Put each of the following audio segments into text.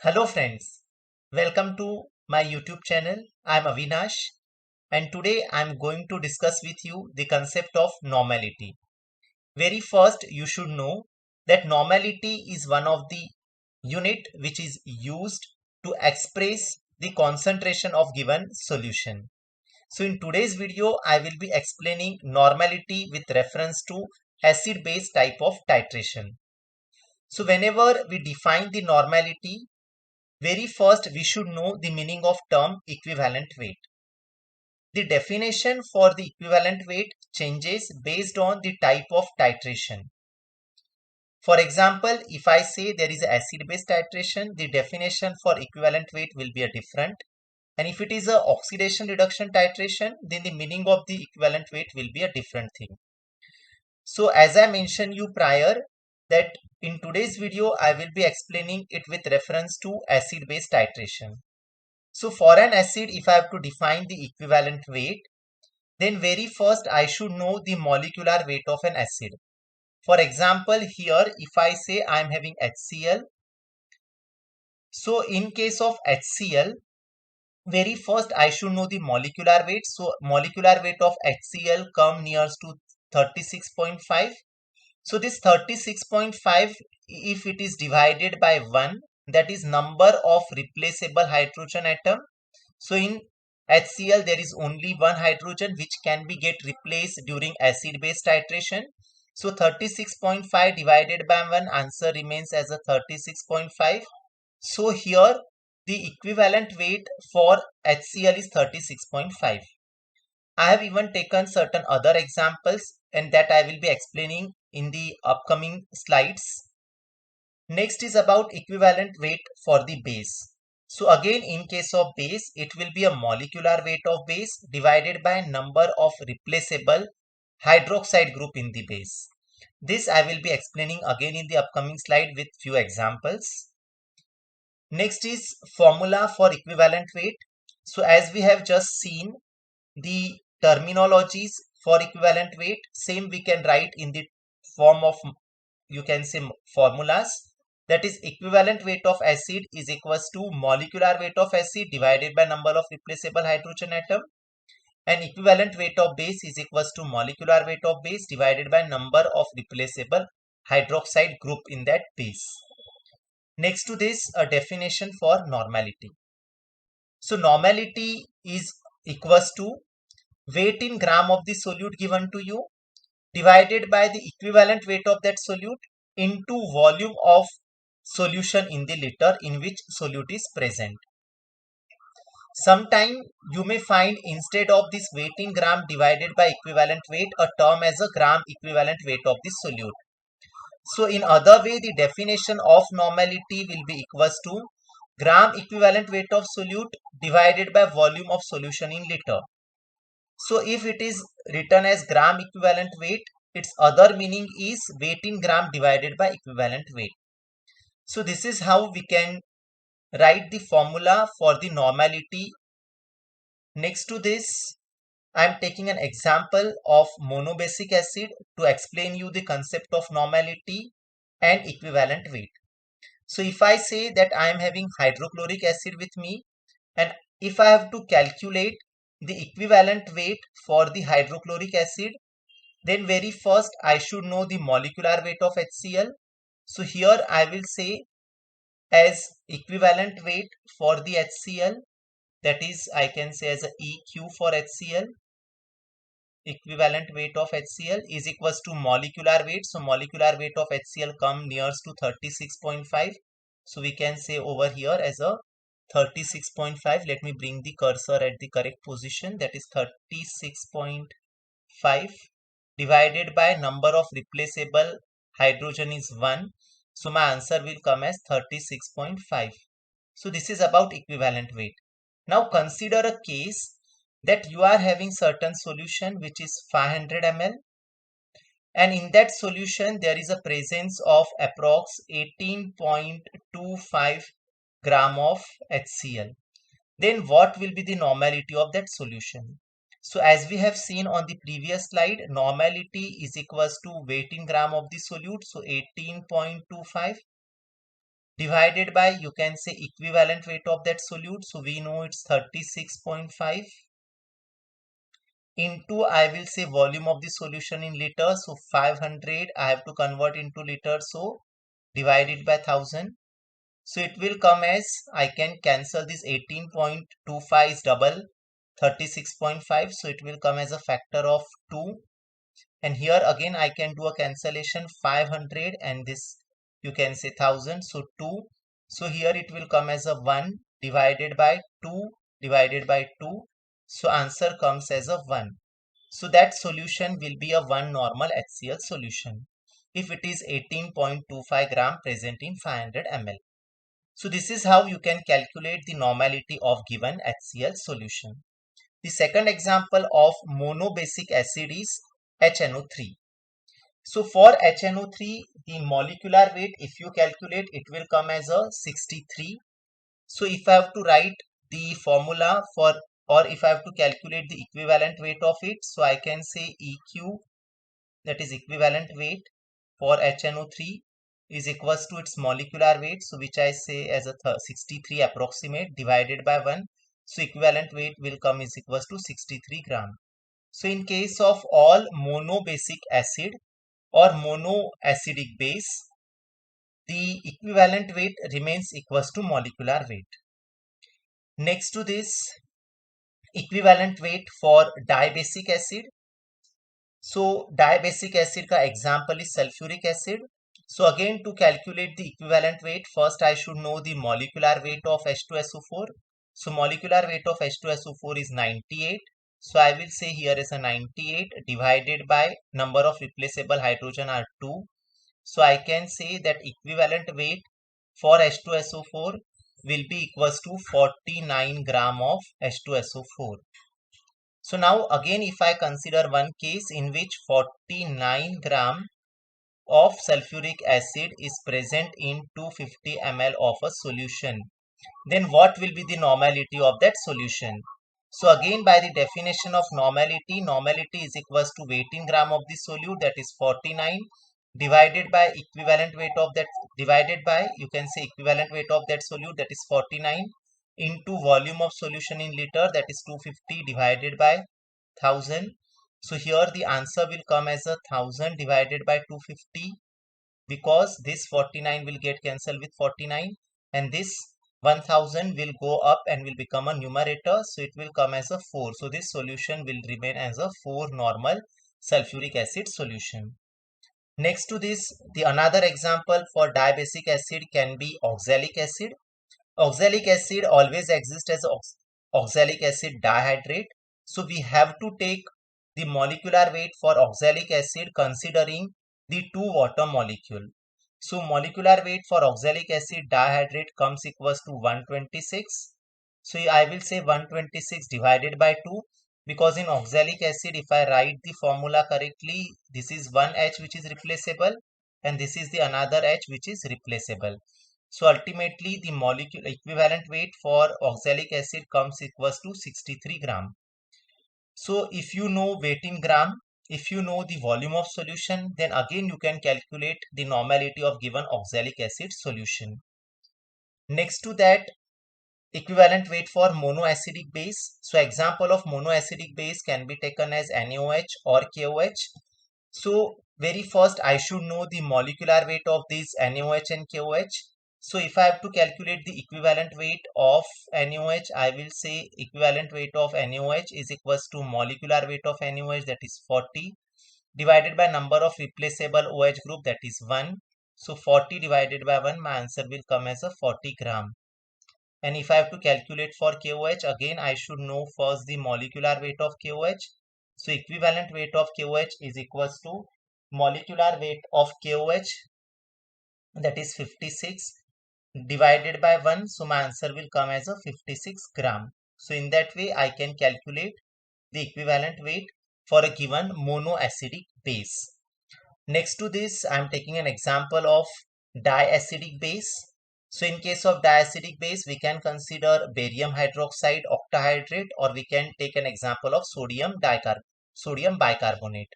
Hello friends, welcome to my YouTube channel. I'm Avinash and today I'm going to discuss with you the concept of normality. Very first you should know that normality is one of the unit which is used to express the concentration of given solution. So in today's video I will be explaining normality with reference to acid base type of titration. So whenever we define the normality, very first, we should know the meaning of term equivalent weight. The definition for the equivalent weight changes based on the type of titration. For example, if I say there is acid-base titration, the definition for equivalent weight will be a different. And if it is a oxidation reduction titration, then the meaning of the equivalent weight will be a different thing. So as I mentioned you prior, that in today's video, I will be explaining it with reference to acid-base titration. So for an acid, if I have to define the equivalent weight, then very first I should know the molecular weight of an acid. For example, here if I say I am having HCl, so in case of HCl, very first I should know the molecular weight. So molecular weight of HCl come near to 36.5. So this 36.5, if it is divided by 1, that is number of replaceable hydrogen atom. So in HCl there is only one hydrogen which can be get replaced during acid base titration. So 36.5 divided by 1, answer remains as a 36.5. So here the equivalent weight for HCl is 36.5. I have even taken certain other examples and that I will be explaining in the upcoming slides. Next is about equivalent weight for the base. So again, in case of base, it will be a molecular weight of base divided by number of replaceable hydroxide group in the base. This I will be explaining again in the upcoming slide with few examples. Next is formula for equivalent weight. So as we have just seen, the terminologies for equivalent weight, same we can write in the form of, you can say, formulas. That is, equivalent weight of acid is equals to molecular weight of acid divided by number of replaceable hydrogen atom, and equivalent weight of base is equals to molecular weight of base divided by number of replaceable hydroxide group in that base. Next to this, a definition for normality. So normality is equals to weight in gram of the solute given to you divided by the equivalent weight of that solute into volume of solution in the liter in which solute is present. Sometime you may find instead of this weight in gram divided by equivalent weight a term as a gram equivalent weight of the solute. So in other way, the definition of normality will be equals to gram equivalent weight of solute divided by volume of solution in liter. So if it is written as gram equivalent weight, its other meaning is weight in gram divided by equivalent weight. So this is how we can write the formula for the normality. Next to this, I am taking an example of monobasic acid to explain you the concept of normality and equivalent weight. So if I say that I am having hydrochloric acid with me, and if I have to calculate the equivalent weight for the hydrochloric acid, then very first I should know the molecular weight of HCl. So here I will say as equivalent weight for the HCl, that is I can say as a EQ for HCl. Equivalent weight of HCl is equals to molecular weight. So molecular weight of HCl come nears to 36.5. So we can say over here as a 36.5. Let me bring the cursor at the correct position. That is 36.5 divided by number of replaceable hydrogen is 1. So my answer will come as 36.5. So this is about equivalent weight. Now consider a case that you are having certain solution which is 500 ml, and in that solution there is a presence of approx 18.25 gram of HCl. Then what will be the normality of that solution? So as we have seen on the previous slide, normality is equals to weight in gram of the solute. So 18.25 divided by, you can say, equivalent weight of that solute. So we know it's 36.5 into, I will say, volume of the solution in liters. So 500 I have to convert into liters. So divided by 1000. So it will come as, I can cancel this 18.25 is double 36.5. So it will come as a factor of 2. And here again I can do a cancellation, 500 and this you can say 1000. So 2. So here it will come as a 1 divided by 2 divided by 2. So answer comes as a 1. So that solution will be a 1 normal HCl solution if it is 18.25 gram present in 500 ml. So this is how you can calculate the normality of given HCl solution. The second example of monobasic acid is HNO3. So for HNO3, the molecular weight, if you calculate, it will come as a 63. So if I have to write the formula for, or if I have to calculate the equivalent weight of it, so I can say EQ, that is equivalent weight for HNO3, is equals to its molecular weight, so which I say as a 63 approximate divided by 1. So equivalent weight will come is equals to 63 gram. So in case of all monobasic acid or monoacidic base, the equivalent weight remains equals to molecular weight. Next to this, equivalent weight for dibasic acid. So dibasic acid का example is sulfuric acid. So again, to calculate the equivalent weight, first I should know the molecular weight of H2SO4. So molecular weight of H2SO4 is 98. So I will say here is a 98 divided by number of replaceable hydrogen are 2. So I can say that equivalent weight for H2SO4 will be equals to 49 gram of H2SO4. So now again, if I consider one case in which 49 gram of sulfuric acid is present in 250 ml of a solution, then what will be the normality of that solution? So again, by the definition of normality, normality is equals to weight in gram of the solute, that is 49, divided by equivalent weight of that, divided by, you can say, equivalent weight of that solute, that is 49, into volume of solution in liter, that is 250 divided by 1000. So here the answer will come as a 1000 divided by 250, because this 49 will get cancelled with 49 and this 1000 will go up and will become a numerator, so it will come as a 4. So this solution will remain as a 4 normal sulfuric acid solution. Next to this, the another example for dibasic acid can be oxalic acid. Oxalic acid always exists as oxalic acid dihydrate. So we have to take the molecular weight for oxalic acid considering the two water molecule. So molecular weight for oxalic acid dihydrate comes equals to 126. So I will say 126 divided by 2, because in oxalic acid, if I write the formula correctly, this is one H which is replaceable and this is the another H which is replaceable. So ultimately the molecule equivalent weight for oxalic acid comes equals to 63 gram. So if you know weight in gram, if you know the volume of solution, then again you can calculate the normality of given oxalic acid solution. Next to that, equivalent weight for monoacidic base. So example of monoacidic base can be taken as NaOH or KOH. So very first I should know the molecular weight of these NaOH and KOH. So if I have to calculate the equivalent weight of NaOH, I will say equivalent weight of NaOH is equals to molecular weight of NaOH, that is 40, divided by number of replaceable OH group, that is 1. So 40 divided by 1, my answer will come as a 40 gram. And if I have to calculate for KOH, again I should know first the molecular weight of KOH. So equivalent weight of KOH is equals to molecular weight of KOH, that is 56, divided by 1. So my answer will come as a 56 gram. So in that way I can calculate the equivalent weight for a given monoacidic base. Next to this, I am taking an example of diacidic base. So in case of diacidic base, we can consider barium hydroxide octahydrate, or we can take an example of sodium bicarbonate.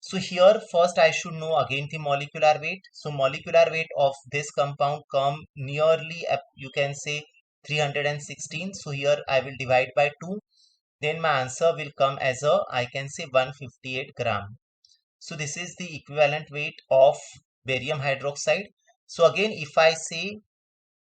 So here first I should know again the molecular weight. So molecular weight of this compound come nearly you can say 316. So here I will divide by 2. Then my answer will come as I can say 158 gram. So this is the equivalent weight of barium hydroxide. So again if I say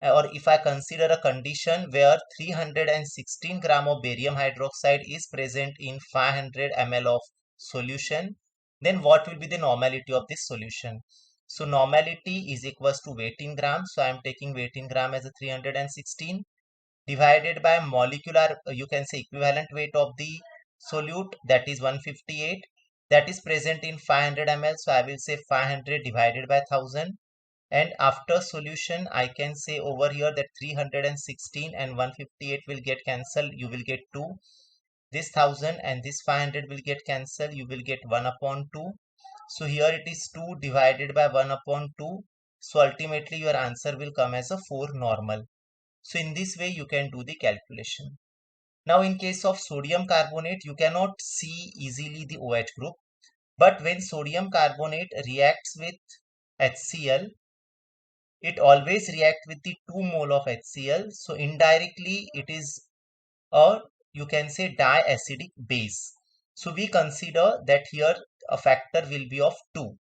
or if I consider a condition where 316 gram of barium hydroxide is present in 500 ml of solution, then what will be the normality of this solution? So normality is equals to weight in gram. So I am taking weight in gram as a 316 divided by molecular, you can say equivalent weight of the solute, that is 158, that is present in 500 ml. So I will say 500 divided by 1000, and after solution I can say over here that 316 and 158 will get cancelled, you will get 2. This 1000 and this 500 will get cancelled, you will get 1 upon 2. So here it is 2 divided by 1 upon 2. So ultimately your answer will come as a 4 normal. So in this way you can do the calculation. Now in case of sodium carbonate, you cannot see easily the OH group, but when sodium carbonate reacts with HCl, it always reacts with the 2 mole of HCl. So indirectly it is a, you can say, diacidic base. So we consider that here a factor will be of 2.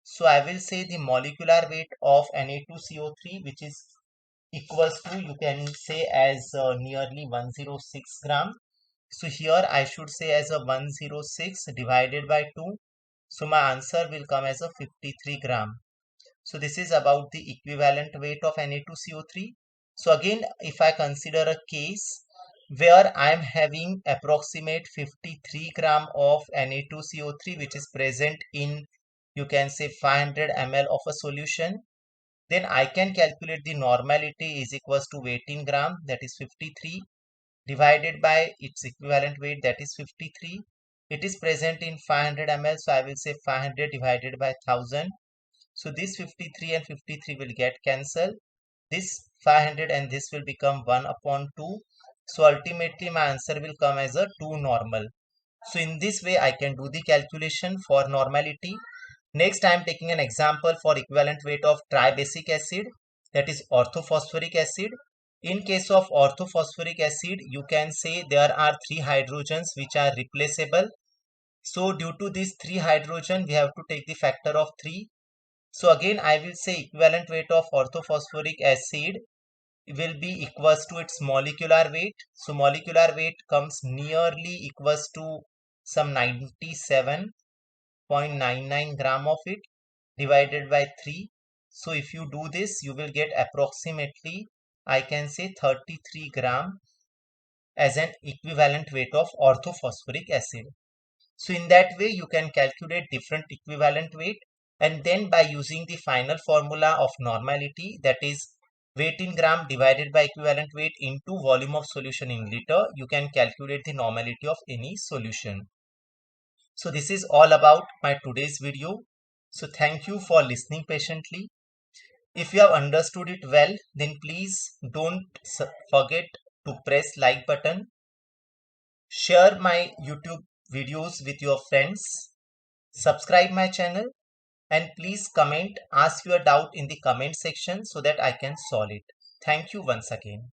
So I will say the molecular weight of Na2CO3, which is equals to, you can say, as nearly 106 gram. So here I should say as a 106 divided by 2. So my answer will come as a 53 gram. So this is about the equivalent weight of Na2CO3. So again, if I consider a case where I am having approximate 53 gram of Na2CO3 which is present in, you can say, 500 ml of a solution, then I can calculate the normality is equals to weight in gram, that is 53, divided by its equivalent weight, that is 53. It is present in 500 ml, so I will say 500 divided by 1000. So this 53 and 53 will get cancelled. This 500 and this will become 1 upon 2. So ultimately my answer will come as a 2 normal. So in this way I can do the calculation for normality. Next I am taking an example for equivalent weight of tribasic acid, that is orthophosphoric acid. In case of orthophosphoric acid, you can say there are 3 hydrogens which are replaceable. So due to these 3 hydrogen, we have to take the factor of 3. So again I will say equivalent weight of orthophosphoric acid will be equals to its molecular weight. So molecular weight comes nearly equals to some 97.99 gram of it divided by 3. So if you do this, you will get approximately, I can say, 33 gram as an equivalent weight of orthophosphoric acid. So in that way you can calculate different equivalent weight, and then by using the final formula of normality, that is weight in gram divided by equivalent weight into volume of solution in liter, you can calculate the normality of any solution. So this is all about my today's video. So thank you for listening patiently. If you have understood it well, then please don't forget to press like button, share my YouTube videos with your friends, subscribe my channel, and please comment, ask your doubt in the comment section so that I can solve it. Thank you once again.